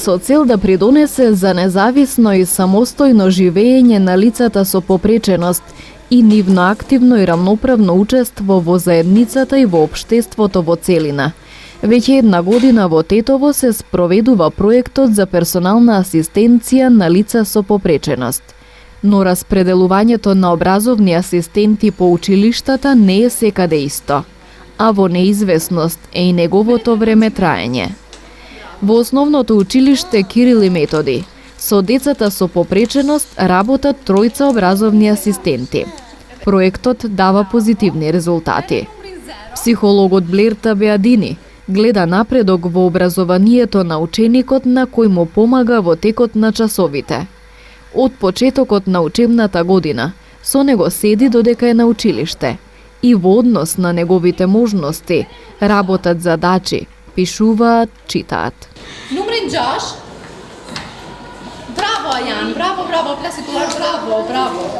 Со цел да придонесе за независно и самостојно живење на лицата со попреченост и нивно активно и рамноправно учество во заедницата и во општеството во целина. Веќе една година во Тетово се спроведува проектот за персонална асистенција на лица со попреченост. Но распределувањето на образовни асистенти по училиштата не е секаде исто, а во неизвестност е и неговото време траење. Во основното училиште Кирил и Методи, со децата со попреченост работат тројца образовни асистенти. Проектот дава позитивни резултати. Психологот Блерта Беадини гледа напредок во образованието на ученикот на кој му помага во текот на часовите. Од почетокот на учебната година со него седи додека е на училиште и во однос на неговите можности работат задачи, пишуваат, читаат. Numrin 6. Браво, Ајан, браво, плесикулар, браво.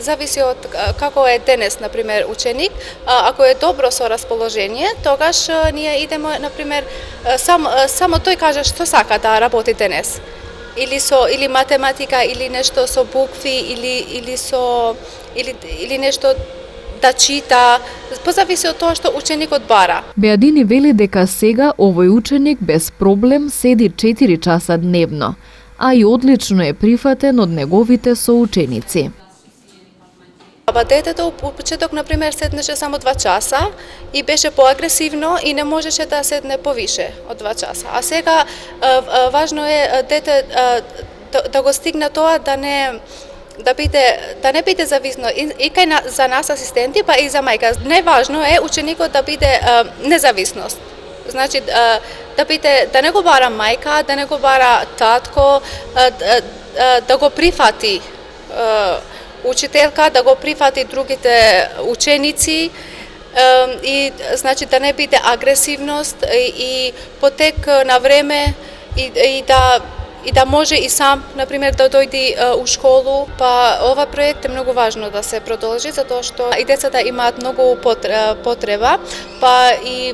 Зависи од како е денес, например, ученик. Ако е добро со расположение, тогаш ние идеме, например, само тој каже што сака да работи денес. Или математика, или нешто со букви, или нешто да чита, позависи од тоа што ученикот бара. Беадини вели дека сега овој ученик без проблем седи 4 часа дневно, а и одлично е прифатен од неговите соученици. Детето у почеток, например, седнеше само 2 часа и беше поагресивно и не можеше да седне повише од 2 часа. А сега важно е дете да го стигне тоа да не биде зависно и кај за нас асистенти, па и за мајка. Најважно е ученикот да биде независност. Значи да не го бара мајка, да не го бара татко, да го прифати учителка, да го прифати другите ученици и значи да не биде агресивност и потек на време и да може и сам, например, да дојде у школу. Па ова проект е многу важно да се продолжи, затоа што и децата имаат многу потреба, па и,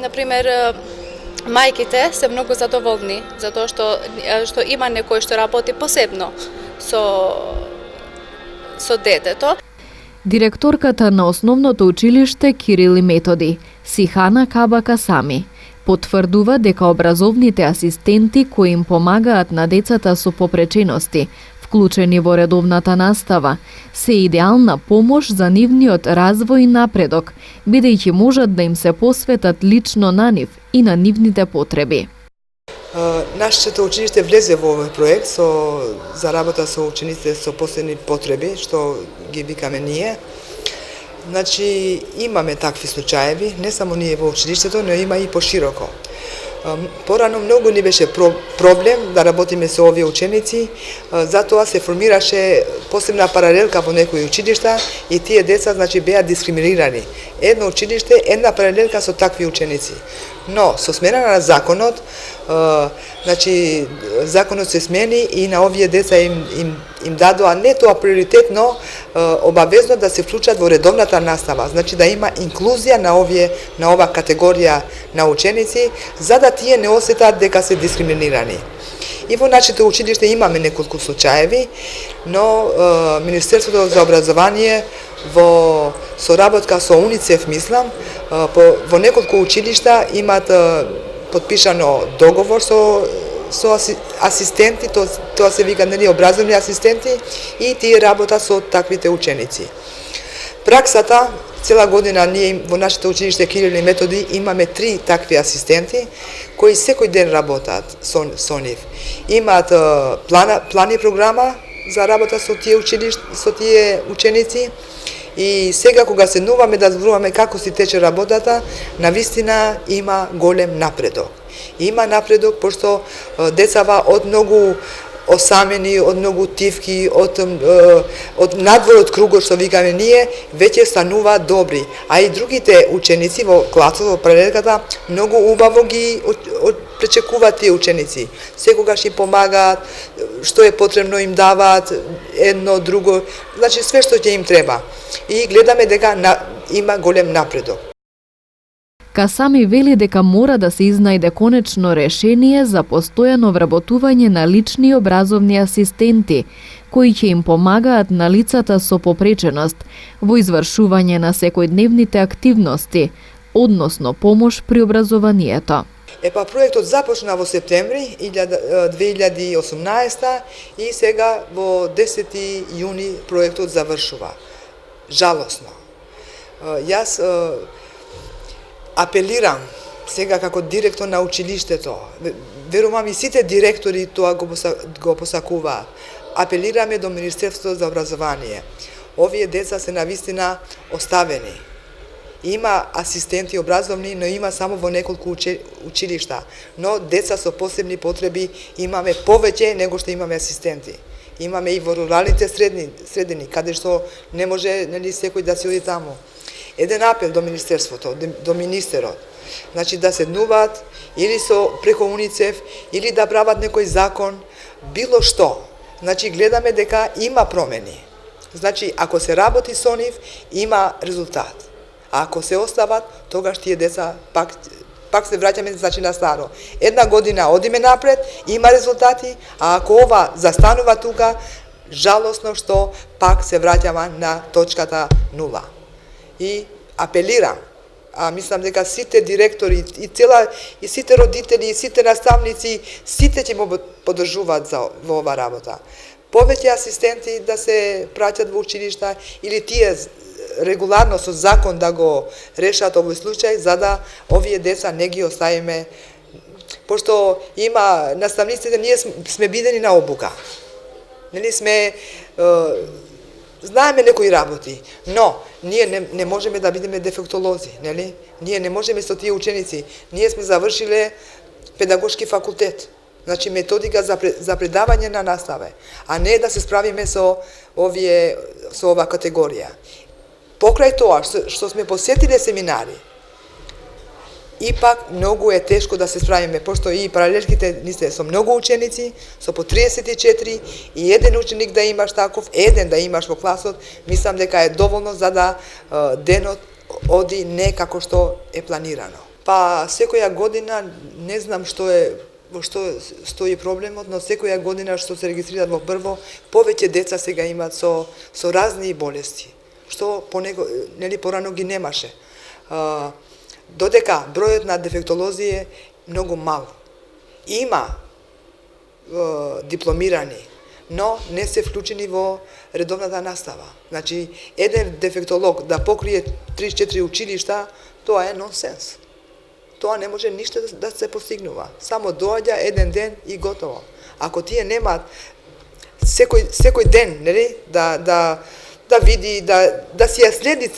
например, мајките се многу задоволни, затоа што има некој што работи посебно со детето. Директорката на основното училиште Кирил и Методи, Сихана Кабакасами, потврдува дека образовните асистенти кои им помагаат на децата со попречености, вклучени во редовната настава, се идеална помош за нивниот развој и напредок, бидејќи можат да им се посветат лично на нив и на нивните потреби. Нашето училиште влезе во овој проект за работа со учениците со посебни потреби, што ги викаме ние. Значи, имаме такви случаеви, не само ние во училиштето, но има и пошироко. Порано многу ни беше проблем да работиме со овие ученици, затоа се формираше посебна паралелка во некои училишта и тие деца, значи, беа дискриминирани. Едно училиште, една паралелка со такви ученици. Но со смена на законот, значи, законот се смени и на овие деца им дадоа не тоа приоритетно, обавезно да се вклучат во редовната настава, значи да има инклузија на ова категорија на ученици, за да тие не осетат дека се дискриминирани. И во нашето училиште имаме неколку случаеви, но Министерството за образование во соработка со УНИЦЕФ, мислам, во неколку училишта имаат подпишано договор со асистенти, тоа се вика, нели, образовни асистенти, и тие работат со таквите ученици. Праксата, цела година ние во нашето училиште Кирил и Методи имаме 3 такви асистенти кои секој ден работат со нив. Имаат план и програма за работа со тие ученици. И сега кога се нуваме да зборуваме како си тече работата, навистина има голем напредок. Има напредок пошто децава од многу осамени од многу тивки, од надвор од кругот што викаме ние, веќе стануваат добри. А и другите ученици во класот, во прередката, многу убаво ги пречекуваат тие ученици. Секогаш им помагаат, што е потребно им даваат, едно, друго, значи све што ќе им треба. И гледаме дека има голем напредок. Касами вели дека мора да се изнајде конечно решение за постојано вработување на лични образовни асистенти, кои ќе им помагаат на лицата со попреченост во извршување на секојдневните активности, односно помош при образованието. Проектот започна во септември 2018 и сега во 10 јуни проектот завршува. Жалосно. Јас апелирам сега како директор на училиштето, верувам и сите директори тоа го посакуваат. Апелираме до Министерството за образование. Овие деца се навистина оставени. Има асистенти образовни, но има само во неколку училишта. Но деца со посебни потреби имаме повеќе него што имаме асистенти. Имаме и во руралните средини, каде што не може секој да се оди таму. Еден апел до Министерството, до министерот, значи да седнуваат или преко УНИЦЕФ, или да прават некој закон, било што. Значи гледаме дека има промени. Значи ако се работи со нив, има резултат. А ако се остават, тогаш тие деца пак се враќаме значи на старо. Една година одиме напред, има резултати, а ако ова застанува тука, жалосно што пак се враќаме на точката нула. И апелирам, мислам дека сите директори и сите родители, и сите наставници, сите ќе му поддржуваат во ова работа. Повеќе асистенти да се праќат во училишта или тие регуларно со закон да го решат овој случај, за да овие деца не ги оставиме, пошто има наставниците, ние сме бидени на обука. Нели сме знаеме некои работи, но ние не можеме да бидеме дефектолози, нели? Ние не можеме со тие ученици. Ние сме завршиле педагошки факултет. Значи методика за предавање на настава, а не да се справиме со ова категорија. Покрај тоа што сме посетиле семинари, ипак многу е тешко да се справиме, пошто и паралелките сте со многу ученици, со по 34 и еден ученик да имаш таков, еден да имаш во класот, мислам дека е доволно за да денот оди не како што е планирано. Па секоја година, не знам во што стои проблемот, но секоја година што се регистрираат во прво, повеќе деца сега имаат со разни болести, што порано ги немаше. Додека бројот на дефектолози е многу мал. Има дипломирани, но не се вклучени во редовната настава. Значи, еден дефектолог да покрие 34 училишта, тоа е нонсенс. Тоа не може ништо да се постигнува. Само доаѓа еден ден и готово. Ако тие немаат секој ден, нели, да види, да си ја следи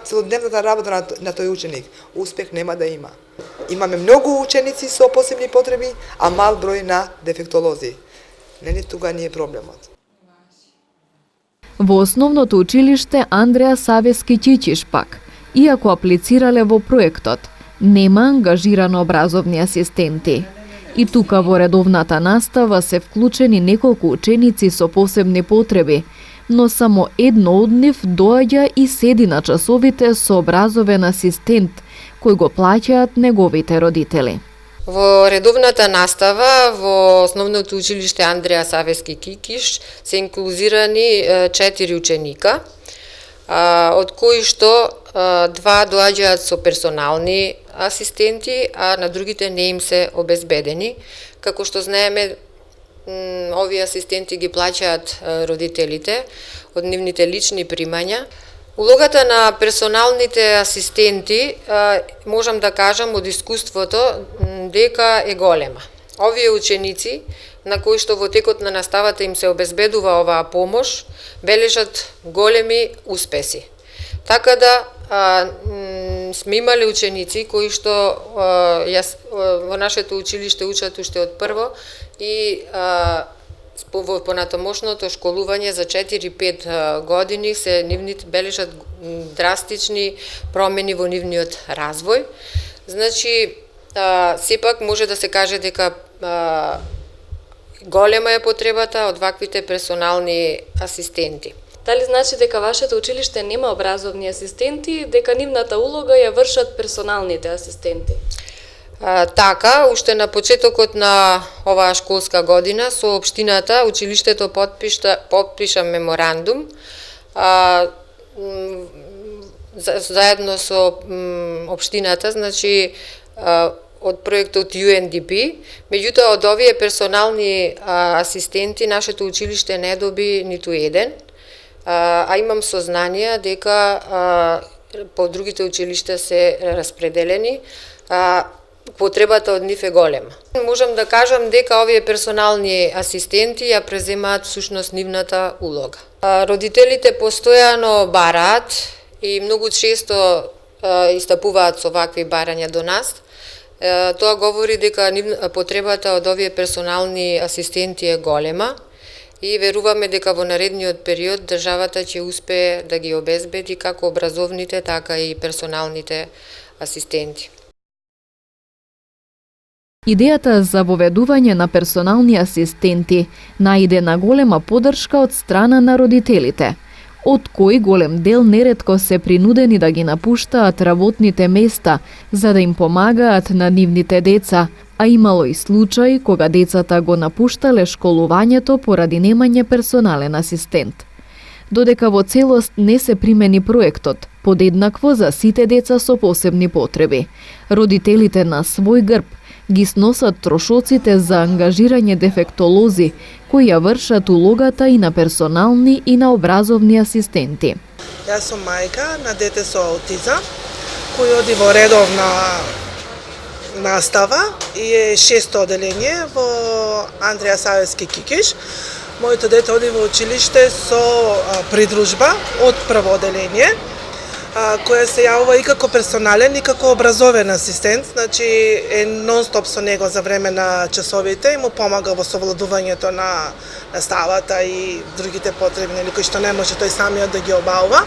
целодневната работа на тој ученик, успех нема да има. Имаме многу ученици со посебни потреби, а мал број на дефектолози. Нели тука ни е проблемот. Во основното училиште Андреа Савески Ќиќиш пак, иако аплицирале во проектот, нема ангажирано образовни асистенти. И тука во редовната настава се вклучени неколку ученици со посебни потреби, но само едно од нив доаѓа и седи на часовите со образовен асистент, кој го плаќаат неговите родители. Во редовната настава во основното училиште Андреа Савески Ќиќиш се инклузирани 4 ученика, од кои што 2 доаѓаат со персонални асистенти, а на другите не им се обезбедени. Како што знаеме, овие асистенти ги плаќаат родителите од нивните лични примања. Улогата на персоналните асистенти, можам да кажам од искуството, дека е голема. Овие ученици, на кои што во текот на наставата им се обезбедува оваа помош, бележат големи успеси. Така да сме имале ученици кои што во нашето училиште учат уште од прво и во понатамошното школување за 4-5 години се бележат драстични промени во нивниот развој. Значи, сепак може да се каже дека голема е потребата од ваквите персонални асистенти. Дали значи дека вашето училиште нема образовни асистенти, дека нивната улога ја вршат персоналните асистенти? Така, уште на почетокот на оваа школска година со општината училиштето подпиша меморандум заедно со општината, значи од проектот UNDP. Меѓутоа, од овие персонални асистенти нашето училиште не доби ниту еден, а имам сознание дека по другите училишта се распределени, потребата од нив е голема. Можам да кажам дека овие персонални асистенти ја преземаат всушност нивната улога. Родителите постојано бараат и многу често истапуваат со вакви барања до нас. Тоа говори дека потребата од овие персонални асистенти е голема и веруваме дека во наредниот период државата ќе успее да ги обезбеди како образовните, така и персоналните асистенти. Идејата за воведување на персонални асистенти најде на голема поддршка од страна на родителите, од кои голем дел неретко се принудени да ги напуштаат работните места за да им помагаат на нивните деца, а имало и случаи кога децата го напуштале школувањето поради немање персонален асистент. Додека во целост не се примени проектот, подеднакво за сите деца со посебни потреби, родителите на свој грб ги сносат трошоците за ангажирање дефектолози, кои ја вршат улогата и на персонални и на образовни асистенти. Јас сум мајка на дете со аутизам, кој оди во редовна настава и е 6-то оделение во Андреа Савески Кикиш. Моето дете оди во училиште со придружба од прво оделение, која се јавува и како персонален и како образовен асистент, значи е нон-стоп со него за време на часовите и му помага во совладувањето на наставата и другите потреби, кои што не може тој самиот да ги обавува.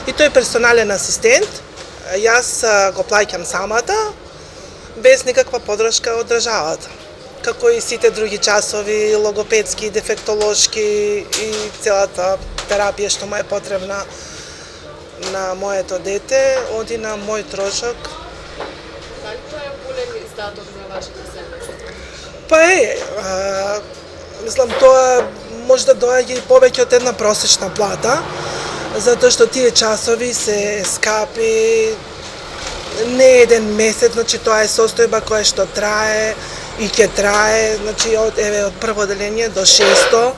И тој персонален асистент, јас го плаќам самата, без никаква поддршка од државата. Како и сите други часови, логопедски, дефектолошки и целата терапија што му е потребна на моето дете, оди на мој трошок. Дали тоа е голем издаток за вашето семејство? Па мислам, тоа може да доаѓа и повеќе од една просечна плата, затоа што тие часови се скапи, не еден месец, значи тоа е состојба која што трае и ќе трае, значи од прво оделение до 6-то,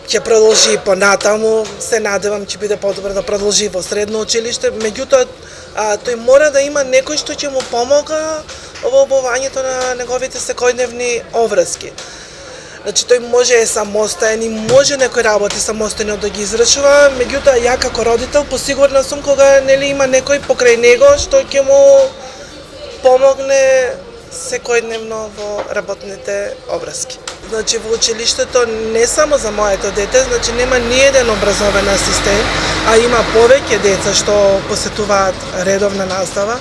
ќе продолжи и понатаму, се надевам ќе биде подобро да продолжи во средно училиште, меѓутоа тој мора да има некој што ќе му помога во обувањето на неговите секојдневни обврски. Значи тој може е самостоен и може некој работи самостојно да ги извршува, меѓутоа ја како родител посигурна сум кога има некој покрај него што ќе му помогне секојдневно во работните обврски. Значи во училиштето не само за моето дете, значи нема ни еден образовен асистент, а има повеќе деца што посетуваат редовна настава.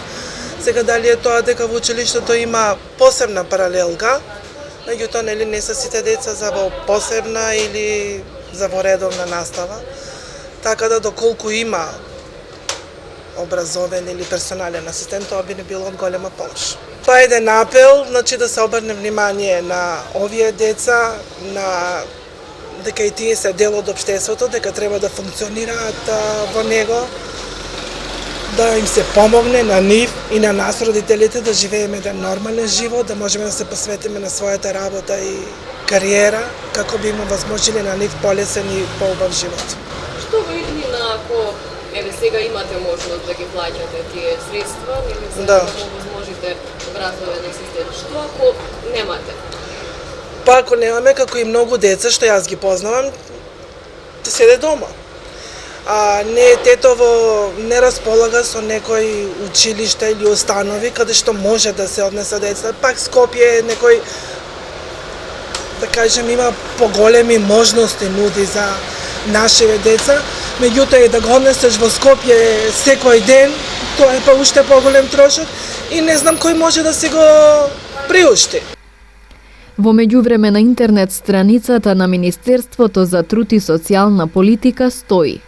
Сега дали е тоа дека во училиштето има посебна паралелка, меѓутоа не се сите деца за во посебна или за во редовна настава. Така да доколку има образовен или персонален асистент, тоа би не било од голема помош. Тоа е еден апел, значи да се обрне внимание на овие деца, дека и тие се дел од општеството, дека треба да функционираат во него, да им се помогне на нив и на нас родителите да живееме еден нормален живот, да можеме да се посветиме на својата работа и кариера, како би им овозможили на нив полесен и поубав живот. Што во иднина ако сега имате можност да ги плаќате тие средства, за да овозможите образовен асистент, што ако немате? Па ако немаме, како и многу деца што јас ги познавам, те седе дома. Детово не располага со некој училиште или установи каде што може да се однесе деца. Пак Скопје е некој да кажем, има поголеми можности нуди за нашите деца. Меѓутоа и да го однесеш во Скопје секој ден, тоа е па уште поголем трошок и не знам кој може да си го приушти. Во меѓувреме на интернет страницата на Министерството за труд и социјална политика стои: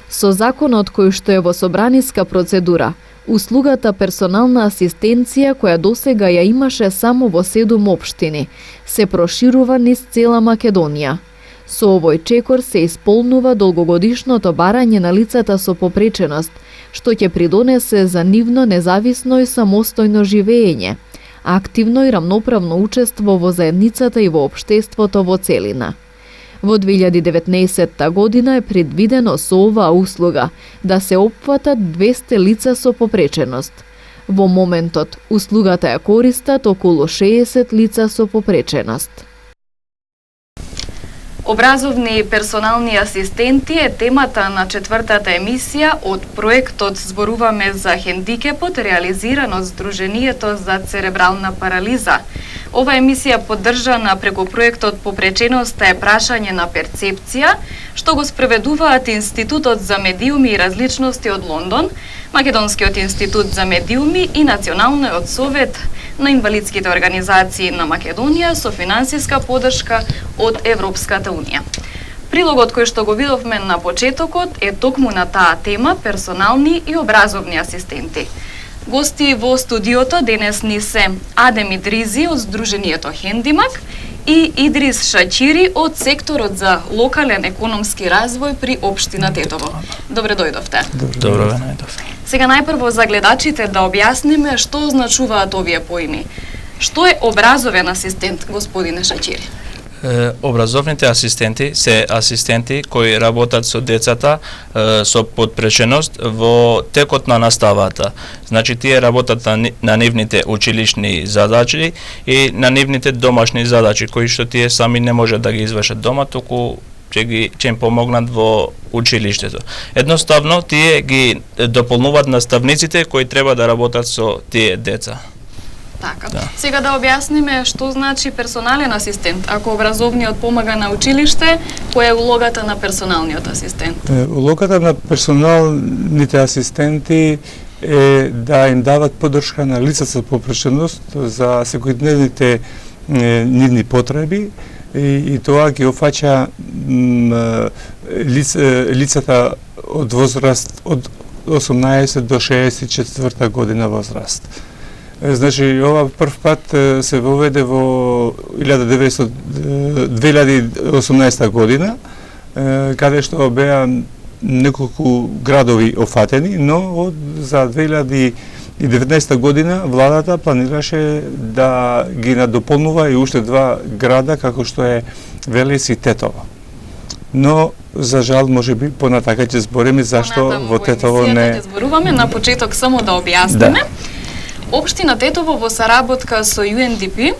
со законот кој што е во собраниска процедура, услугата персонална асистенција, која досега ја имаше само во 7 општини, се проширува низ цела Македонија. Со овој чекор се исполнува долгогодишното барање на лицата со попреченост, што ќе придонесе за нивно независно и самостојно живеење, активно и рамноправно учество во заедницата и во општеството во целина. Во 2019 година е предвидено со оваа услуга да се опфатат 200 лица со попреченост. Во моментот, услугата ја користат околу 60 лица со попреченост. Образовни персонални асистенти е темата на четвртата емисија од проектот Зборуваме за хендикепот, реализиран од Сдруженијето за церебрална парализа. Ова емисија поддржана преку проектот Попреченоста е прашање на перцепција, што го спроведуваат Институтот за медиуми и различности од Лондон, Македонскиот институт за медиуми и Националниот совет на инвалидските организации на Македонија со финансиска поддршка од Европската Унија. Прилогот кој што го видовме на почетокот е токму на таа тема персонални и образовни асистенти. Гости во студиото денес ни се Адем Идризи од Сдруженијето Хендимак и Идрис Шачири од секторот за локален економски развој при општина Тетово. Добре дојдовте. Добро ве најдов. Сега најпрво за гледачите да објасниме што означуваат овие поими. Што е образовен асистент, господине Шачири? Образовните асистенти се асистенти кои работат со децата со подпреченост во текот на наставата. Значи тие работат на нивните училишни задачи и на нивните домашни задачи кои што тие сами не можат да ги извршат дома, туку ќе им помогнат во училиштето. Едноставно тие ги дополнуваат наставниците кои треба да работат со тие деца. Така. Да. Сега да објасниме што значи персонален асистент. Ако образовниот помага на училиште, која е улогата на персоналниот асистент? Улогата на персоналните асистенти е да им дават поддршка на лица со попреченост за секојдневните нивни потреби и тоа ги офаќа лицата од возраст од 18 до 64 година возраст. Значи, ова прв пат се воведе во 2018 година, каде што беа неколку градови офатени, но за 2019 година владата планираше да ги надополнува и уште 2 града, како што е Велес и Тетово. Но, за жал, може би понатака ќе збориме зашто во Тетово не... Ќе зборуваме на почеток само да објасниме. Општина Тетово во соработка со UNDP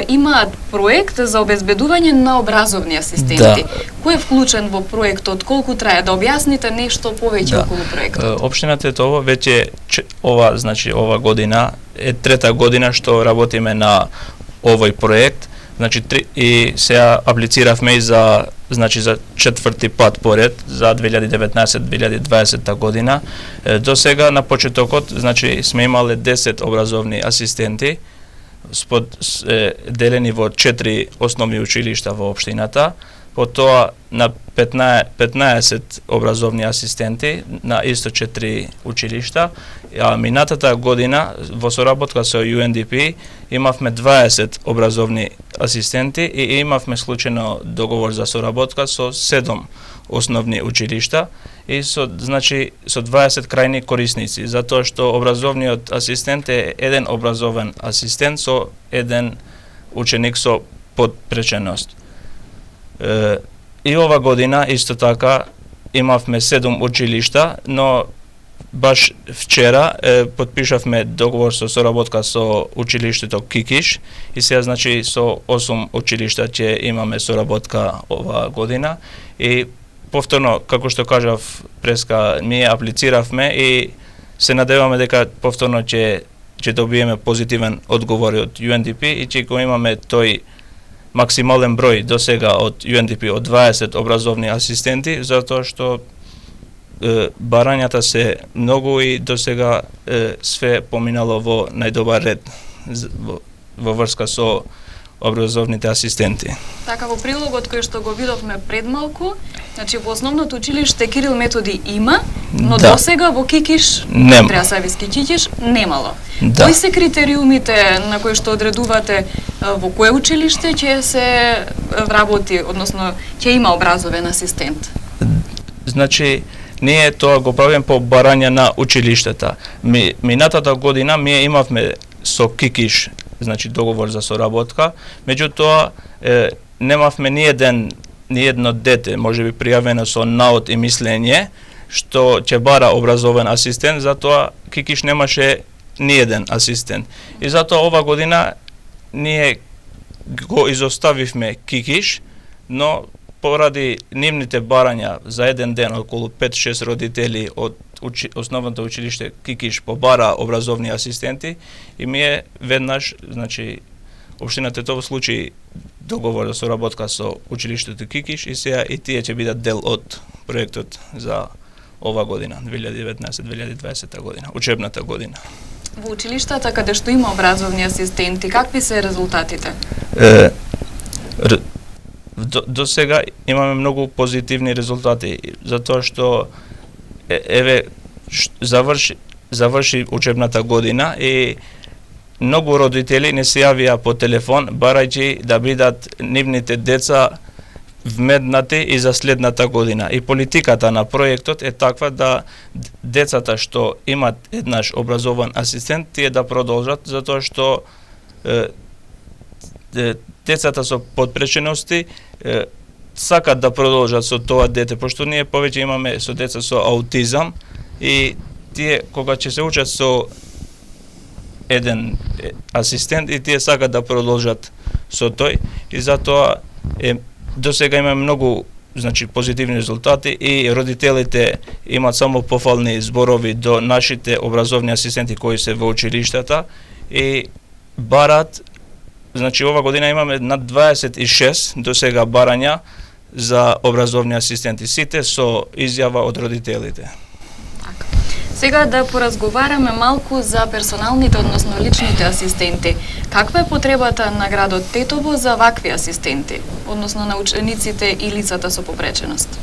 имаат проект за обезбедување на образовни асистенти. Кој е вклучен во проектот? Колку трае? Да објасните нешто повеќе околу проектот. Општина Тетово веќе ова година е 3-та година што работиме на овој проект. Значи и сега аплициравме и за 4-ти пат поред за 2019-2020 година. До сега на почетокот сме имале 10 образовни асистенти делени во 4 основни училишта во општината, потоа на 15 образовни асистенти на исто 4 училишта, а минатата година во соработка со UNDP имавме 20 образовни асистенти и имавме случајно договор за соработка со 7 основни училишта и со 20 крајни корисници, затоа што образовниот асистент е еден образовен асистент со еден ученик со подпреченост. И ова година исто така имавме 7 училишта, но баш вчера подпишавме договор со соработка со училиштето Кикиш и сега со 8 училишта ќе имаме соработка ова година и повторно, како што кажав преска, ние аплициравме и се надеваме дека повторно ќе добиеме позитивен одговор од UNDP и ќе го имаме тој максимален број до сега од UNDP од 20 образовни асистенти, затоа што барањата се многу и до сега све поминало во најдобар ред во врска со образовните асистенти. Така, во прилогот кој што го видовме пред малку, значи во основното училиште Кирил Методи има, но Да. досега во Кикиш, Нема. Андреа Сависки Кикиш, немало. Да. Кои се критериумите на кои што одредувате во кое училиште ќе се вработи, односно ќе има образовен асистент? Значи, ние тоа го правиме по барање на училиштата. Минатата година ние имавме со Кикиш, значи договор за соработка, меѓутоа немавме ни едно дете, можеби пријавено со наод и мислење, што ќе бара образован асистент, затоа Кикиш немаше ни еден асистент. И затоа ова година ние го изоставивме Кикиш, но поради нивните барања за еден ден околу 5-6 родители од основното училиште Кикиш побара образовни асистенти и ние веднаш, значи, општината Тетово случаи договор за соработка со училиштето Кикиш и сега и тие ќе бидат дел од проектот за ова година, 2019-2020 година, учебната година. Во училиштата каде што има образовни асистенти, какви се резултатите? До сега имаме многу позитивни резултати, затоа што заврши учебната година и многу родители не се јавија по телефон, барајќи да бидат нивните деца вмеднати и за следната година. И политиката на проектот е таква да децата што имат еднаш образован асистент, тие да продолжат, затоа што децата со подпречености сакат да продолжат со тоа дете, пошто ние повеќе имаме со деца со аутизам и тие кога ќе се учат со еден асистент и тие сакат да продолжат со тој и затоа до сега имаме многу, значи, позитивни резултати и родителите имат само пофални зборови до нашите образовни асистенти кои се во училиштата и барат. Значи, ова година имаме над 26 до сега барања за образовни асистенти, сите со изјава од родителите. Сега да поразговараме малку за персоналните, односно личните асистенти. Каква е потребата на градот Тетово за вакви асистенти, односно на учениците и лицата со попреченост?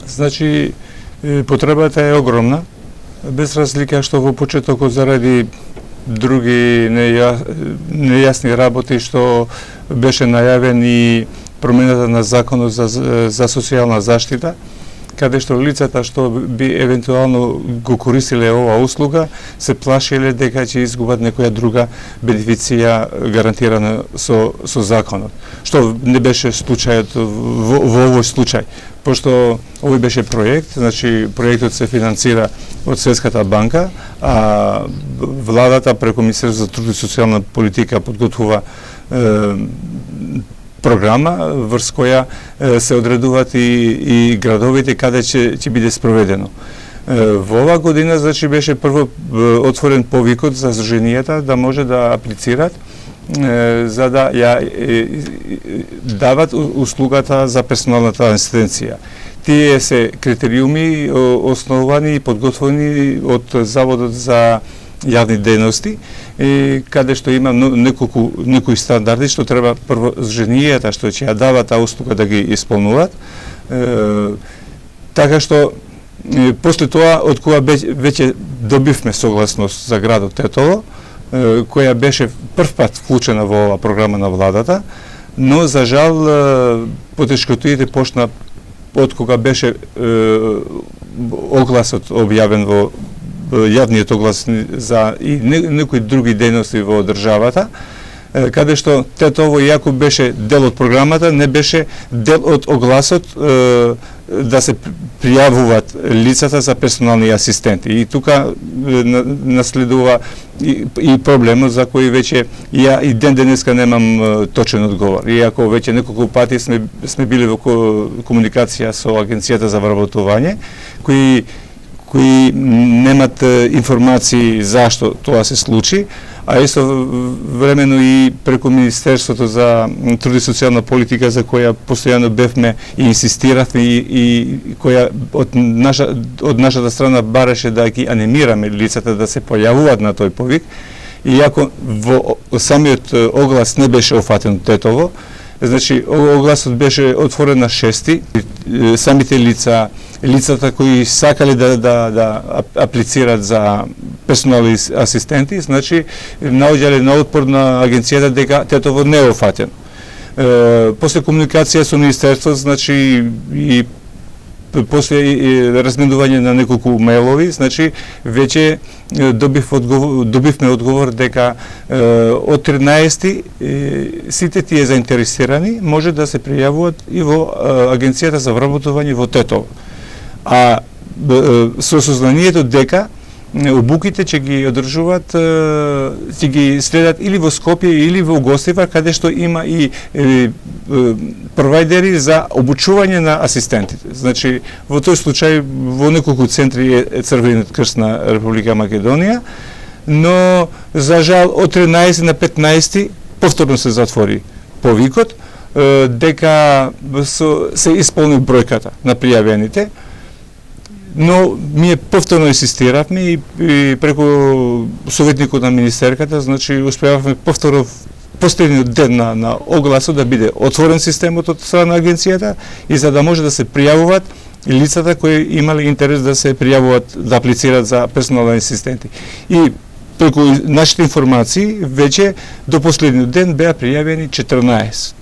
Значи, потребата е огромна, без разлика што во почетокот заради други нејасни работи што беше најавен и промената на законот за социјална заштита, каде што лицата што би евентуално го користиле оваа услуга се плашеле дека ќе изгубат некоја друга бенефиција гарантирана со законот. Што не беше случајот во овој случај, пошто овој беше проект, значи проектот се финансира од Светската банка, а владата преку Министерството за труд и социјална политика подготвува програма врз која се одредуваат и градовите каде ќе биде спроведено. Во оваа година, значи, беше прво отворен повикот за здруженијата да може да аплицираат за да ја дават услугата за персоналната асистенција. Тие се критериуми основани и подготвени од Заводот за јавни дејности, каде што има некои стандарди што треба прво здруженијата што ќе ја дава таа услуга да ги исполнуваат. Така што после тоа од кога веќе добивме согласност за градот Тетово, која беше првпат вклучена во оваа програма на владата, но за жал потешкотиите почна од кога беше огласот објавен во јавниот оглас за и некои други дејности во државата, каде што Тетово, иако беше дел од програмата, не беше дел од огласот да се пријавуваат лицата за персонални асистенти. И тука наследува и проблемот за кој веќе ја и ден денеска немам точен одговор. Иако веќе неколку пати сме били во комуникација со Агенцијата за вработување, кои немат информации зашто тоа се случи, а исто времено и преку Министерството за труд и социјална политика, за која постојано бевме и инсистиравме и која од нашата страна бараше да ги анимираме лицата да се појавуваат на тој повик, иако во самиот оглас не беше офатен Тетово, значи огласот беше отворен на 6-ти, самите лицата кои сакале да аплицираат за персонални асистенти, значи наоѓале на отпор на агенцијата дека Тетово не е офатен. После комуникација со Министерството, значи и после разменување на неколку мејлови, значи веќе добивме одговор дека од 13 сите тие заинтересирани може да се пријавуваат и во агенцијата за вработување во Тетово. А со сознанието дека обуките ќе ги одржуваат, ќе ги следат или во Скопје или во Гостивар, каде што има и провайдери за обучување на асистентите. Значи, во тој случај, во неколку центри е Црвениот крст на Република Македонија, но, за жал, од 13 на 15 повторно се затвори повикот, дека се исполни бројката на пријавените, но ние повторно инсистиравме и преку советникот на министерката, значи успеавме повторно последниот ден на огласот да биде отворен системот од страна на агенцијата и за да може да се пријавуваат лицата кои имале интерес да се пријавуваат, да аплицираат за персонални асистенти. И преку нашите информации веќе до последниот ден беа пријавени 14.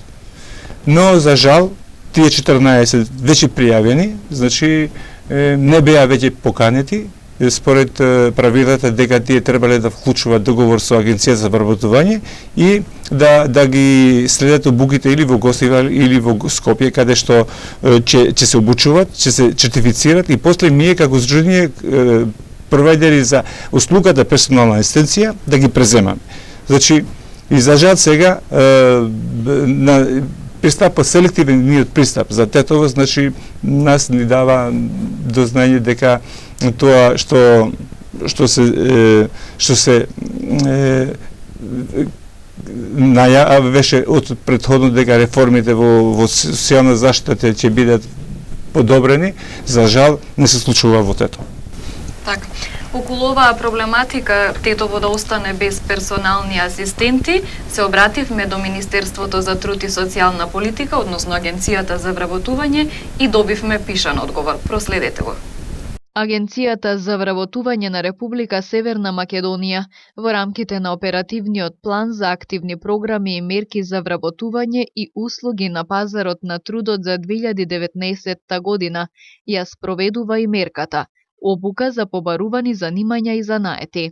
Но за жал тие 14 веќе пријавени, значи не беа веќе поканети, според правилата дека тие требале да вклучуваат договор со агенција за вработување и да ги следат обуките или во Гостивар или во Скопје, каде што ќе се обучуваат, ќе се сертифицираат и после ние како здружение провайдери за услугата персонална асистенција да ги преземаме. Значи, и за жал сега на пристапа селективниот пристап за Тетово, значи нас ни дава до знање дека тоа што се најавеше од претходно дека реформите во социјална заштита ќе бидат подобрени, за жал не се случува во Тетово. Така. Околу оваа проблематика Тетово да остане без персонални асистенти, се обративме до Министерството за труд и социјална политика, односно Агенцијата за вработување и добивме пишан одговор. Проследете го. Агенцијата за вработување на Република Северна Македонија во рамките на оперативниот план за активни програми и мерки за вработување и услуги на пазарот на трудот за 2019 година ја спроведува и мерката обука за побарувани занимања и занаети.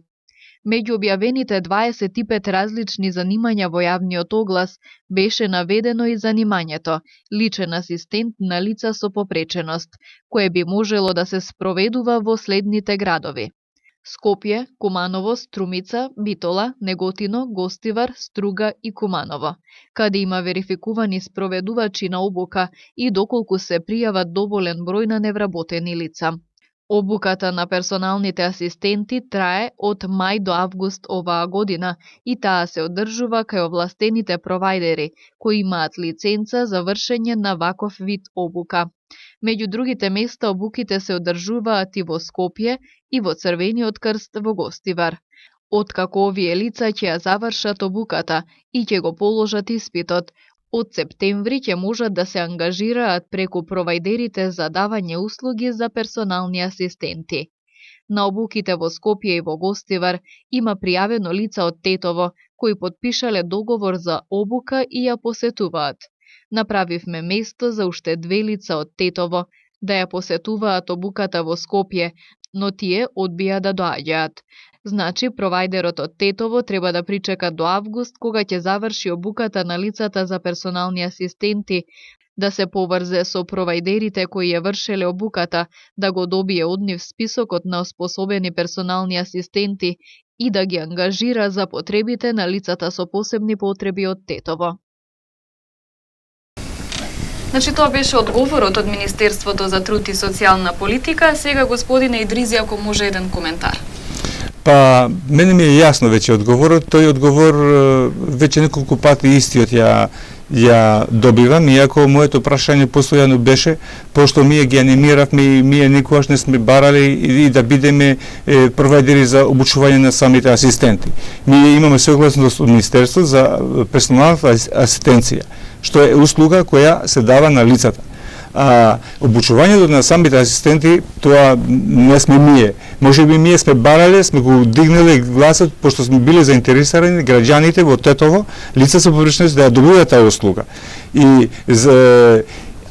Меѓу објавените 25 различни занимања во јавниот оглас беше наведено и занимањето личен асистент на лица со попреченост, кое би можело да се спроведува во следните градови: Скопје, Куманово, Струмица, Битола, Неготино, Гостивар, Струга и Куманово, каде има верификувани спроведувачи на обука и доколку се пријават доволен број на невработени лица. Обуката на персоналните асистенти трае од мај до август оваа година и таа се одржува кај овластените провајдери кои имаат лиценца за вршење на ваков вид обука. Меѓу другите места обуките се одржуваат и во Скопје и во Црвениот крст во Гостивар. Откако овие лица ќе ја завршат обуката и ќе го положат испитот, од септември ќе можат да се ангажираат преку провајдерите за давање услуги за персонални асистенти. На обуките во Скопје и во Гостивар има пријавено лица од Тетово кои потпишале договор за обука и ја посетуваат. Направивме место за уште 2 лица од Тетово да ја посетуваат обуката во Скопје, но тие одбија да доаѓаат. Значи, провајдерот од Тетово треба да причека до август, кога ќе заврши обуката на лицата за персонални асистенти, да се поврзе со провајдерите кои ја вршеле обуката, да го добие од нив списокот на оспособени персонални асистенти и да ги ангажира за потребите на лицата со посебни потреби од Тетово. Значи, тоа беше одговорот од Министерството за труд и социјална политика. Сега, господине Идризи, ако може еден коментар. Па, мене ми е јасно веќе одговорот, тој одговор веќе неколку пати истиот ја добивам, иако моето прашање постојано беше, пошто ние ги анимиравме и ние никогаш не сме барали и да бидеме провайдери за обучување на самите асистенти. Ние имаме согласност од Министерство за персонална асистенција, што е услуга која се дава на лицата. А обучувањето на самите асистенти, тоа не сме ние. Може би ние сме барале, сме го дигнале гласот, пошто сме биле заинтересирани граѓаните во Тетово, лица со површност да ја добиваат таа услуга.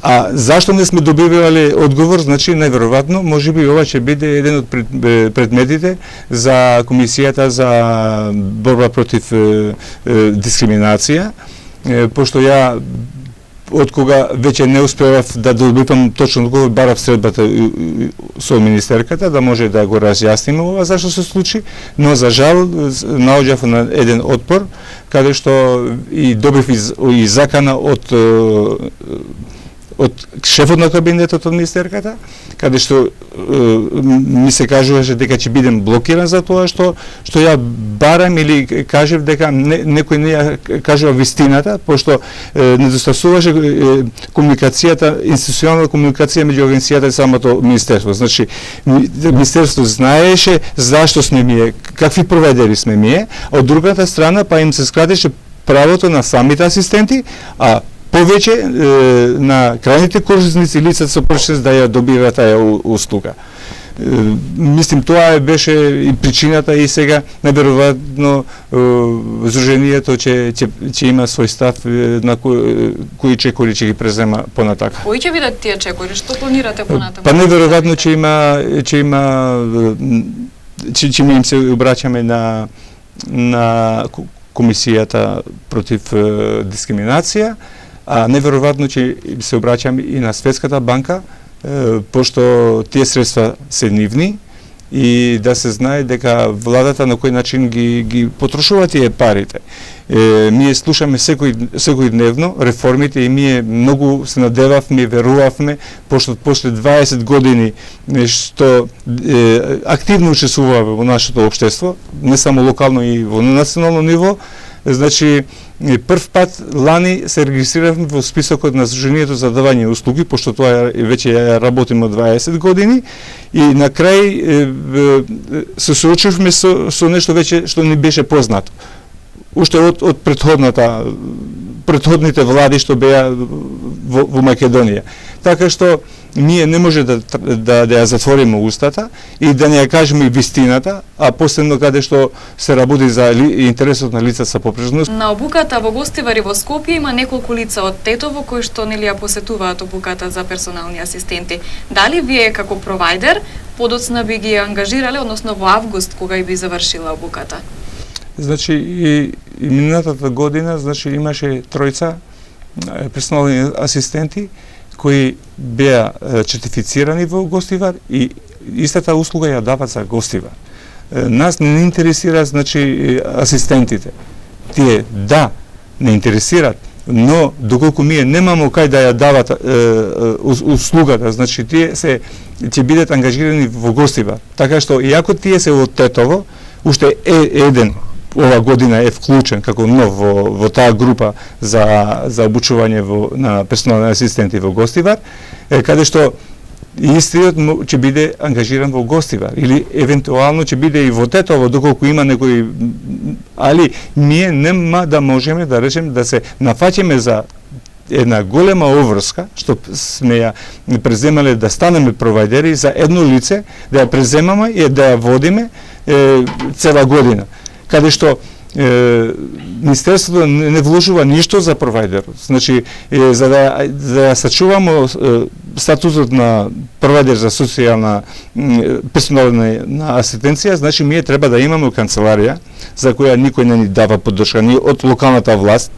А зашто не сме добивале одговор, значи најверојатно може би ова ќе биде еден од предметите за Комисијата за борба против дискриминација, пошто ја од кога веќе не успевав да добивам точно одговор, барав средбата со министерката да може да го разјасниме ова зашто се случи, но за жал наоѓав на еден отпор каде што и добив и закана од шефот на кабинетот од министерката, каде што ми се кажуваше дека ќе бидем блокиран за тоа што ја барам или кажев дека некој не ја кажува вистината, пошто недостасуваше комуникацијата, институционална комуникација меѓу агенцијата и самото министерство. Значи, министерство знаеше зашто сме ние, какви провайдери сме ние, а од другата страна па им се скратеше правото на самите асистенти, а повеќе на крајните корисници лица со површност да ја добива таа услуга. Мислим, тоа беше и причината и сега најверојатно Сдруженијето ќе има свој став на кои чекори ќе ги презема понатака. Кои ќе бидат тие чекори? Што планирате понатаму? Па најверојатно ќе им се обраќаме на Комисијата против дискриминација, а неверојатно ќе се обраќам и на Светската банка, пошто тие средства се нивни и да се знае дека владата на кој начин ги потрошува тие парите. Ние слушаме секој дневно реформите и ние многу се надевавме, верувавме, пошто после 20 години што активно учествуваме во нашето општество, не само локално и во национално ниво, значи прв пат лани се регистрирав во списокот на Сдруженијето за давање услуги, пошто тоа веќе ја работиме од 20 години и на крај се соочивме со нешто веќе што не беше познато. Уште од претходните влади што беа во Македонија. Така што ние не може да ја затвориме устата и да не ја кажеме вистината, а последно каде што се работи за интересот на лица со површност. На обуката во Гостивар и во Скопје има неколку лица од Тетово кои што нели ја посетуваат обуката за персонални асистенти. Дали вие како провайдер подоцна би ги ангажирале, односно во август кога и би завршила обуката? Значи и минатата година имаше тројца персонални асистенти кои беа сертифицирани во Гостивар и истата услуга ја дават за Гостивар. Нас не интересира асистентите. Тие не интересираат, но доколку ние немамо кај да ја дават услугата, значи тие ќе бидат ангажирани во Гостивар. Така што иако тие се од Тетово, уште еден ова година е вклучен како нов во таа група за обучување на персонални асистенти во Гостивар, каде што истиот ќе биде ангажиран во Гостивар или евентуално ќе биде и во Тетово доколку има некој, али ние нема да можеме да речеме да се нафаќаме за една голема обврска што сме ја преземале да станеме провайдери за едно лице, да ја преземаме и да ја водиме цела година, каде што Министерството не вложува ништо за провайдерот. Значи, за да сачуваме статусот на провайдер за социјална персонална асистенција, значи ние треба да имаме канцеларија за која никој не ни дава поддршка, ни од локалната власт,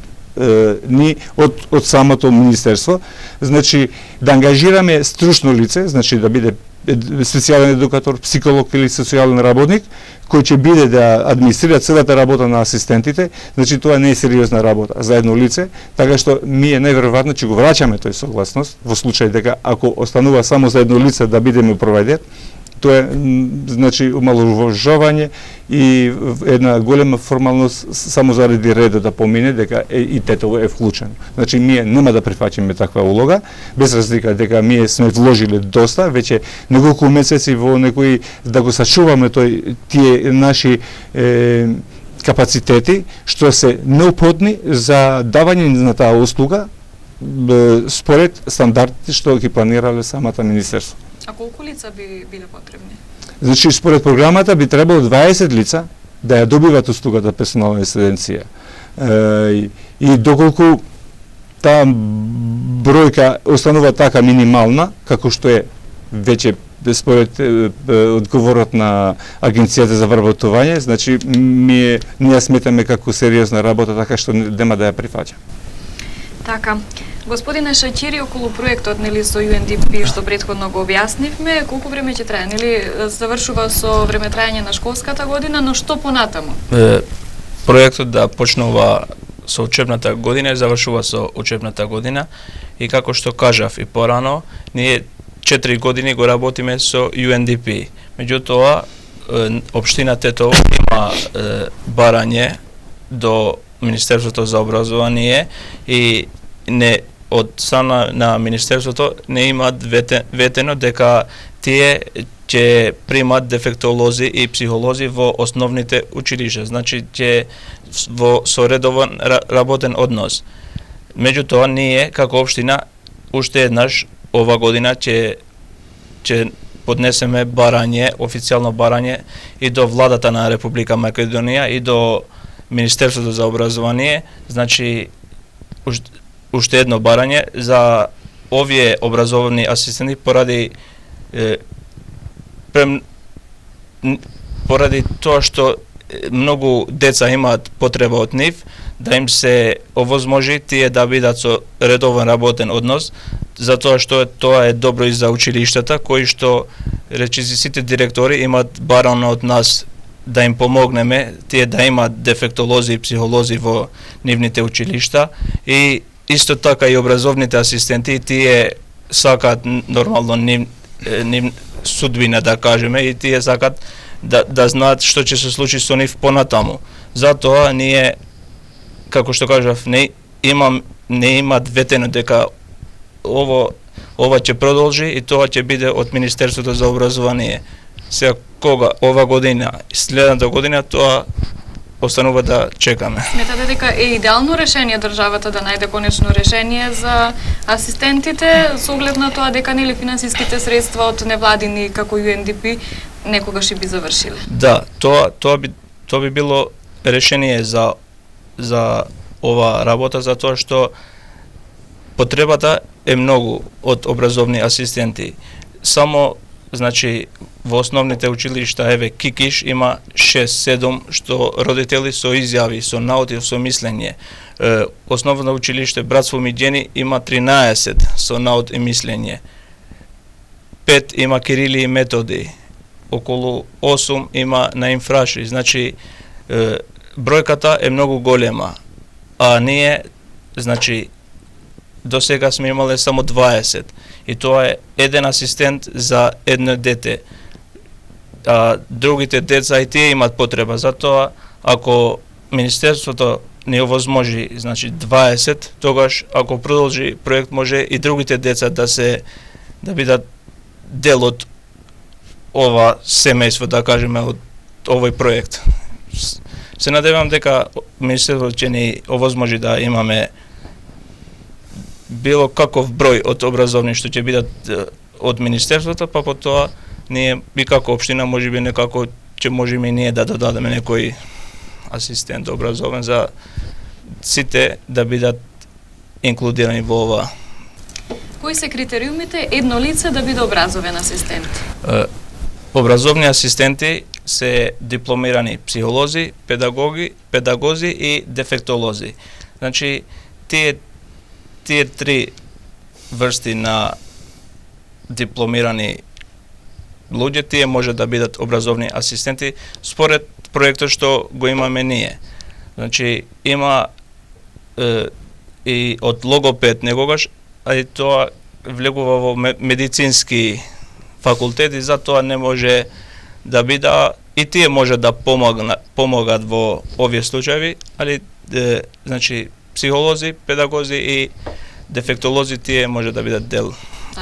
ни од самото министерство. Значи, да ангажираме стручно лице, значи да биде специјален едукатор, психолог или социјален работник, кој ќе биде да администрира целата работа на асистентите, значи тоа не е сериозна работа за едно лице, така што ние најверојатно ќе го враќаме тој согласност во случај дека ако останува само за едно лице да бидеме провайдер, Тоа е значи омаловажување и една голема формалност само заради редот да помине дека и тетово е вклучено. Значи ние нема да прифаќаме таква улога, без разлика дека ние сме вложиле доста, веќе неколку месеци во некои да го сачуваме тие наши капацитети што се неопходни за давање на таа услуга според стандардите што ги планирале самата министерство. А колку лица би биле потребни? Значи, според програмата би требало 20 лица да ја добиват услугата персонална асистенција. И доколку таа бројка останува така минимална, како што е веќе според одговорот на Агенцијата за вработување, значи ние сметаме како сериозна работа, така што нема да ја прифаќа. Така. Господине Шаќири, околу проектот нели со UNDP што претходно го објаснивме, колку време ќе трае? Нели завршува со време трајање на школската година, но што понатаму? Проектот да почнува со учебната година и завршува со учебната година и како што кажав и порано, ние 4 години го работиме со UNDP. Меѓутоа, општина Тетово има барање до Министерството за образование и не од страна на Министерството не имаат ветено дека тие ќе примат дефектолози и психолози во основните училишта, значи ќе со редовен работен однос. Меѓутоа, ние како општина уште еднаш ова година ќе поднесеме барање, официјално барање и до владата на Република Македонија и до Министерството за образование, значи уште едно барање за овие образовни асистенти поради тоа што многу деца имаат потреба од нив, да им се овозможи тие да бидат со редовен работен однос, затоа што тоа е добро и за училиштата, кои што речиси сите директори имаат барано од нас да им помогнеме, тие да имаат дефектолози и психолози во нивните училишта и исто така и образовните асистенти, тие сакаат нормално нив судбина да кажеме и тие сакаат да знаат што ќе се случи со нив понатаму. Затоа ние, како што кажав, не имаат ветено дека ова ќе продолжи и тоа ќе биде од Министерството за образование. Сега кога ова година, следната година, тоа останува да чекаме. Сметате дека е идеално решение државата да најде конечно решение за асистентите, со оглед на тоа дека нели финансиските средства од невладини како UNDP некогаш и би завршиле? Да, тоа би било решение за ова работа, затоа што потребата е многу од образовни асистенти. Само, значи, во основните училишта, еве Кикиш има 6-7 што родители со изјави, со наутив, со мислење. Основно училиште Братство Миѓени има 13 со наут и мислење. 5 има Кирили и Методи. Околу 8 има на Инфраши. Значи, бројката е многу голема. А ние, значи, до сега сме имале само 20. И тоа е еден асистент за едно дете. А другите деца и тие имаат потреба. Затоа, ако Министерството не овозможи, значи 20, тогаш ако продолжи проект може и другите деца да бидат дел од ова семејство, да кажеме, од овој проект. Се надевам дека Министерството ќе ни овозможи да имаме било каков број од образовни што ќе бидат од Министерството, па потоа ние и како општина можеби некако ќе можеме и ние да додадеме некој асистент образовен за сите да бидат инклудирани во ова. Кои се критериумите едно лице да биде образовен асистент? Образовни асистенти се дипломирани психолози, педагози и дефектолози. Значи, тие три врсти на дипломирани луѓе, тие може да бидат образовни асистенти според проектот што го имаме ние. Значи, има и од логопед некогаш, а и тоа влегува во медицински факултети, затоа не може да биде, и тие може да помогат во овие случаи, али значи психолози, педагози и дефектолози тие може да бидат дел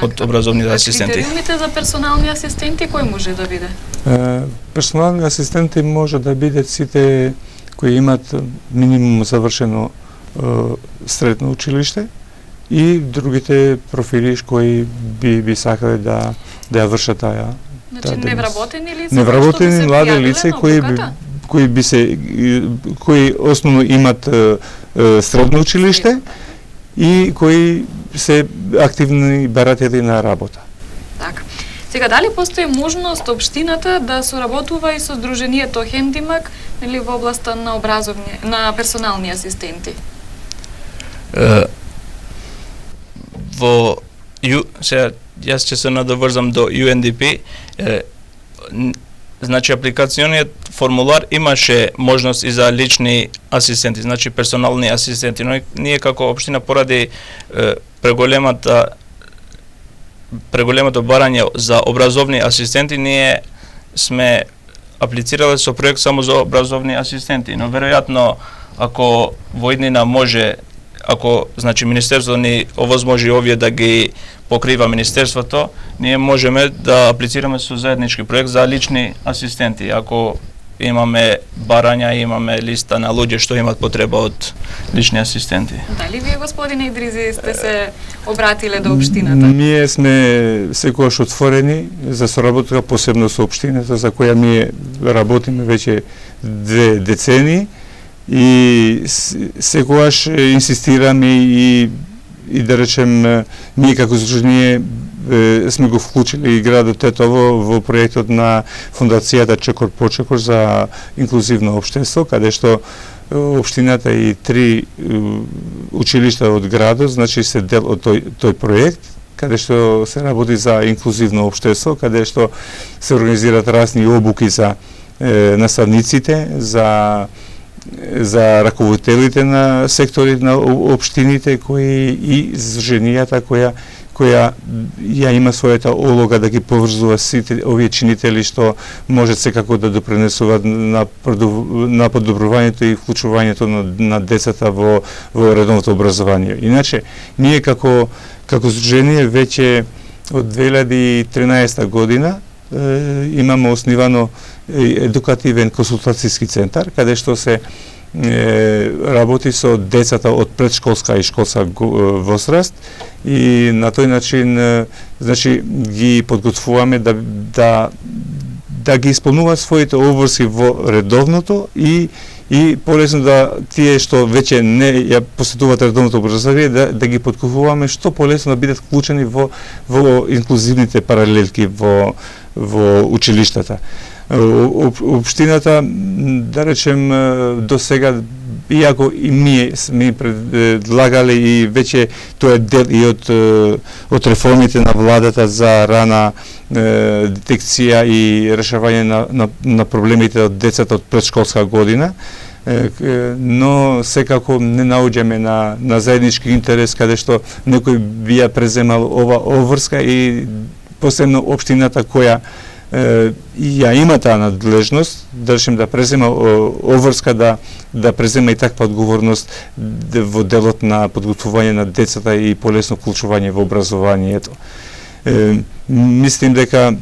од образовните асистенти. Критериумите за персонални асистенти кој може да биде? Персонални асистенти може да бидат сите кои имат минимум завршено средно училиште и другите профили кои би сакале да ја вршат таа. Значи невработени лица, невработени млади лица кои основно имат средно училиште и кои се активни баратели на работа. Така. Сега, дали постои можност општината да соработува и со Сдруженијето Хендимак, нели во областа на персонални асистенти? Сега, јас ќе се надоврзам до UNDP. Значи, апликациониот формулар имаше можност и за лични асистенти, значи персонални асистенти, но ние како општина поради преголемото барање за образовни асистенти, ние сме аплицирале со проект само за образовни асистенти, но веројатно ако во иднина може, ако значи министерството ни овозможи овие да ги покрива министерството, ние можеме да аплицираме со заеднички проект за лични асистенти. Ако имаме барања, имаме листа на луѓе што имат потреба од лични асистенти. Дали вие, господине Идризи, сте се обратиле до општината? Ние сме секогаш отворени за соработка, посебно со општината за која ние работиме веќе 2 децении и секогаш инсистираме и да речем ние како Сдружение сме го вклучили и градот Тетово во проектот на фондацијата Чекор по Чекор за инклузивно општество, каде што општината и 3 училишта од градот, значи се дел од тој проект, каде што се работи за инклузивно општество, каде што се организираат разни обуки за наставниците, за раководителите на сектори на општините кои и Сдруженијата која ја има својата улога да ги поврзува сите овие чинители што може секако да допринесуваат на подобрувањето и вклучувањето на децата во редовното образование. Иначе, ние како Сдружение веќе од 2013 година имаме основано едукативен консултацијски центар, каде што се работи со децата од предшколска и школска возраст и на тој начин значи ги подготвуваме да ги исполнуваат своите обврски во редовното и полесно да тие што веќе не ја посетуваат редовното образование да ги подкупуваме што полесно да бидат вклучени во инклузивните паралелки во училиштата. Општината, да речем, до сега, иако и ние сме предлагале и веќе тоа е дел и од реформите на владата за рана детекција и решавање на проблемите од децата од предшколска година, но секако не наоѓаме на заеднички интерес каде што некој би ја преземал ова обврска и посебно општината која ја има таа надлежност, да презема обврска да презема и таква одговорност во делот на подготвување на децата и полесно вклучување во образованието. Мислим дека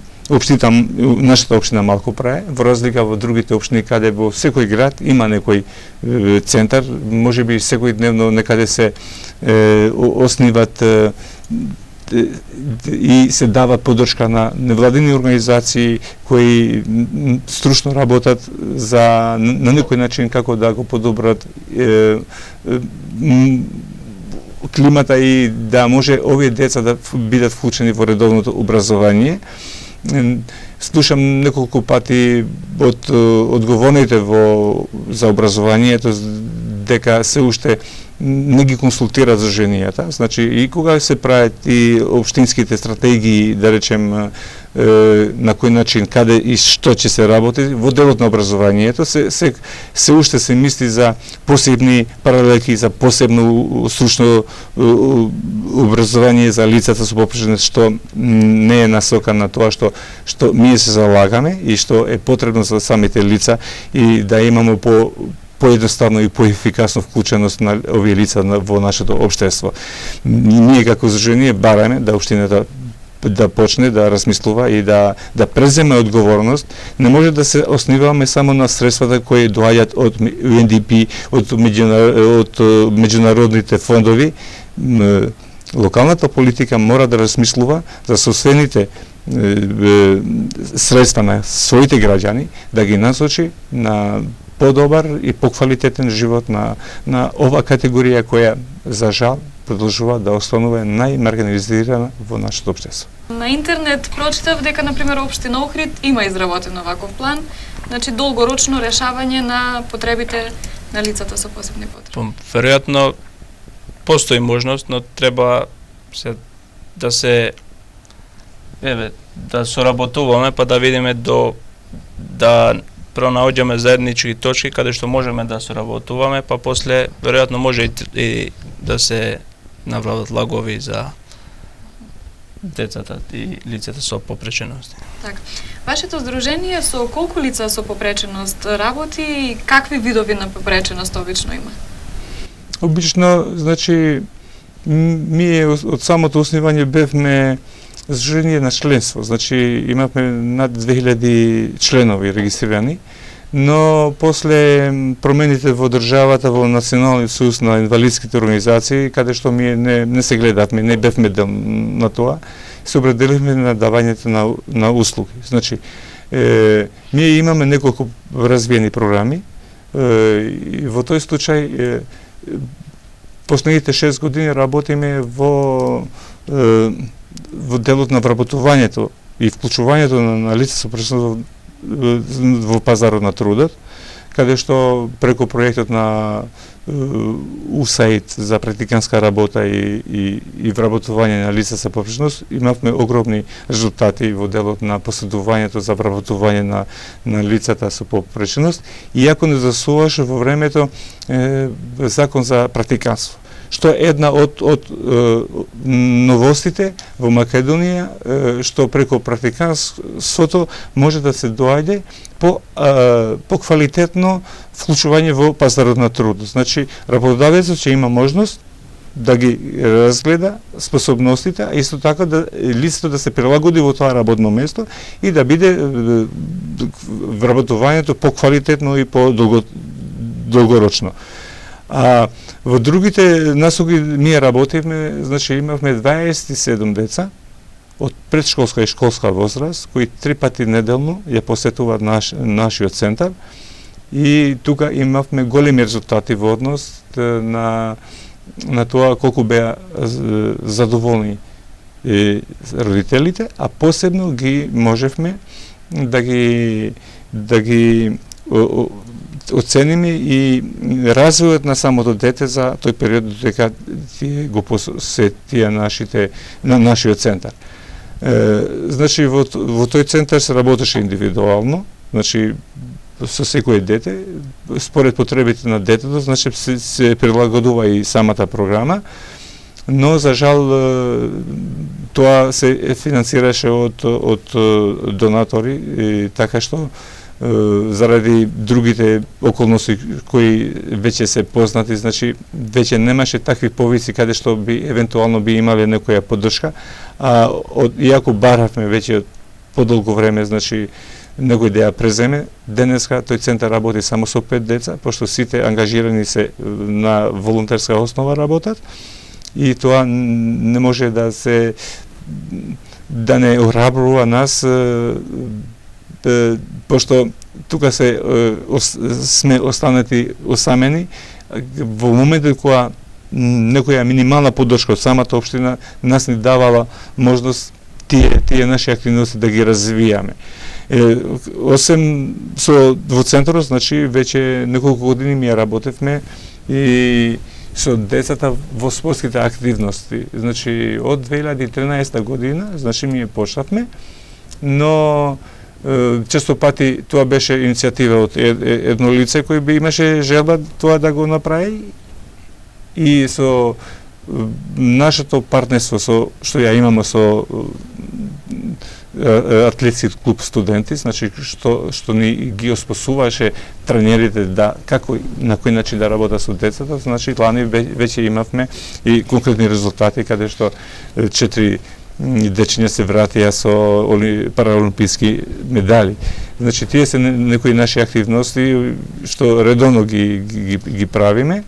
нашата општина малку прави, во разлика во другите општини каде во секој град има некој центар, можеби секојдневно некаде се осниват и се дава поддршка на невладини организации кои стручно работат на некој начин како да го подобрат климата и да може овие деца да бидат вклучени во редовното образование. Слушам неколку пати од одговорните за образованието дека се уште не ги консултираат здруженијата. Значи и кога се прават и општинските стратегии, да речем на кој начин, каде и што ќе се работи во делот на образованието, се уште се мисли за посебни паралелки, за посебно стручно образование за лицата со попреченост, што не е насока на тоа што ние се залагаме и што е потребно за самите лица и да имаме поедноставно и поефикасно вклученост на овие лица во нашето општество. Ние како здружение бараме да општината да почне да размислува и да преземе одговорност. Не може да се основаваме само на средствата кои доаѓаат од UNDP, од меѓународните фондови. Локалната политика мора да размислува за собствените средства на своите граѓани, да ги насочи на подобар и поквалитетен живот на ова категорија која, за жал, продолжува да останува најмаргинализирана во нашето општество. На интернет прочитав дека, например, општина Охрид има изработен оваков план, значи долгорочно решавање на потребите на лицата со посебни потреби. Веројатно постои можност, но треба да соработуваме па да видиме да пронаоѓаме заеднички точки каде што можеме да соработуваме, па после веројатно може и да се направат лагови за децата и лицата со попречености. Така. Вашето здружение со колку лица со попреченост работи и какви видови на попреченост обично има? Обично, значи, ние од самото основање бевме здружение на членство, значи имавме над 2000 членови регистрирани, но после промените во државата, во Националниот сојуз на инвалидските организации, каде што ние не се гледавме, не бевме дел на тоа, се определивме на давањето на услуги. Значи, ние имаме неколку развиени програми и во тој случај последните 6 години работиме во делот на вработувањето и вклучувањето на лица со попреченост во пазарот на трудот, каде што преку проектот на УСАИД за практиканска работа и вработување на лица со попреченост имавме огромни резултати во делот на последувањето за вработување на лицата со попреченост, иако не засуваше во времето закон за практиканство, што е една од новостите во Македонија, што преку практиканството може да се доаѓе по квалитетно вклучување во пазарот на труд. Значи, работодавецот ќе има можност да ги разгледа способностите, а исто така да лицето да се прилагоди во тоа работно место и да биде вработувањето поквалитетно и по долгорочно. А во другите насоки ние работевме, значи имавме 27 деца од предшколска и школска возраст, кои 3 пати неделно ја посетуваат нашиот центар и тука имавме големи резултати во однос на тоа колку беа задоволни родителите, а посебно ги можевме да ги оцениме и развојот на самото дете за тој период додека го посетија нашиот центар. Значи во тој центар се работеше индивидуално, значи со секое дете, според потребите на детето, значи се прилагодува и самата програма, но за жал тоа се финансираше од донатори, така што заради другите околности кои веќе се познати, значи веќе немаше такви повици каде што би евентуално би имале некоја поддршка, а иако баравме веќе подолго време, значи некој да ја преземе, денеска тој центар работи само со 5 деца, пошто сите ангажирани се на волонтерска основа работат и тоа не може да не орабрува нас, пошто тука сме останати осамени во моментот кога некоја минимална поддршка од самата општина нас ни давала можност тие наши активности да ги развијаме. Осем во центарот, значи веќе неколку години ми ја работевме и со децата во спортските активности. Значи, од 2013 година, значи, ми ја почнавме, но често пати тоа беше иницијатива од едно лице кој би имаше желба тоа да го направи и со нашето партнерство што ја имаме со атлетски клуб студенти, значи што ни ги оспосуваше тренерите да како на кој начин да работат со децата, значи лани веќе имавме и конкретни резултати каде што 4 дечиња се вратија со параолимписки медали. Значи тие се некои наши активности што редовно ги правиме,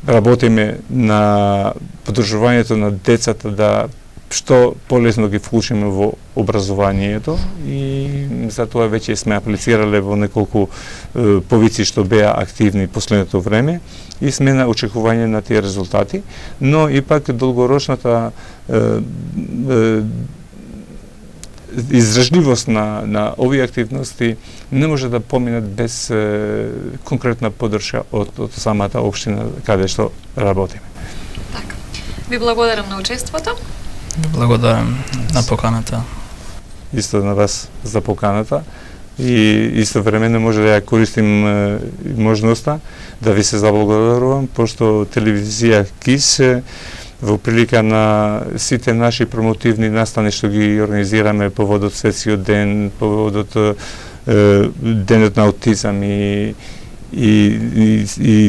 работиме на подржувањето на децата да што полесно ги вклучиме во образованието и за тоа веќе сме аплицирале во неколку повици што беа активни последното време и сме на очекување на тие резултати, но ипак долгорочната издржливост на овие активности не може да поминат без конкретна поддршка од самата општина каде што работиме. Така. Ви благодарам на учеството. Благодарам на поканата. Исто на вас за поканата и исто времено може да ја користим можноста да ви се заблагодарувам, пошто телевизија КИС во прилика на сите наши промотивни настани што ги организираме поводот Светскиот ден, поводот денот на аутизам и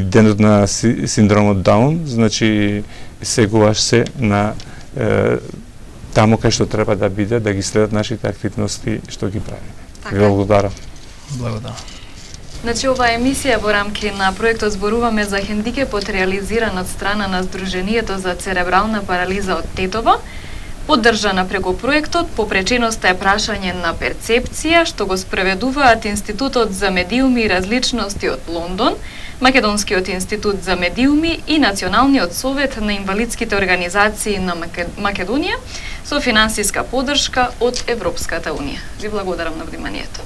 денот на синдромот Даун, значи сегуваш се на таму кај што треба да биде, да ги следат нашите активности што ги правиме. Ви благодарам. Благодарам. Значи, оваа емисија во рамки на проектот Зборуваме за хендикепот, реализиран од страна на Сдруженијето за церебрална парализа од Тетово, поддржана преку проектот Попреченоста е прашање на перцепција, што го спроведуваат Институтот за медиуми и различности од Лондон, Македонскиот институт за медиуми и Националниот совет на инвалидските организации на Македонија со финансиска поддршка од Европската унија. Ви благодарам на вниманието.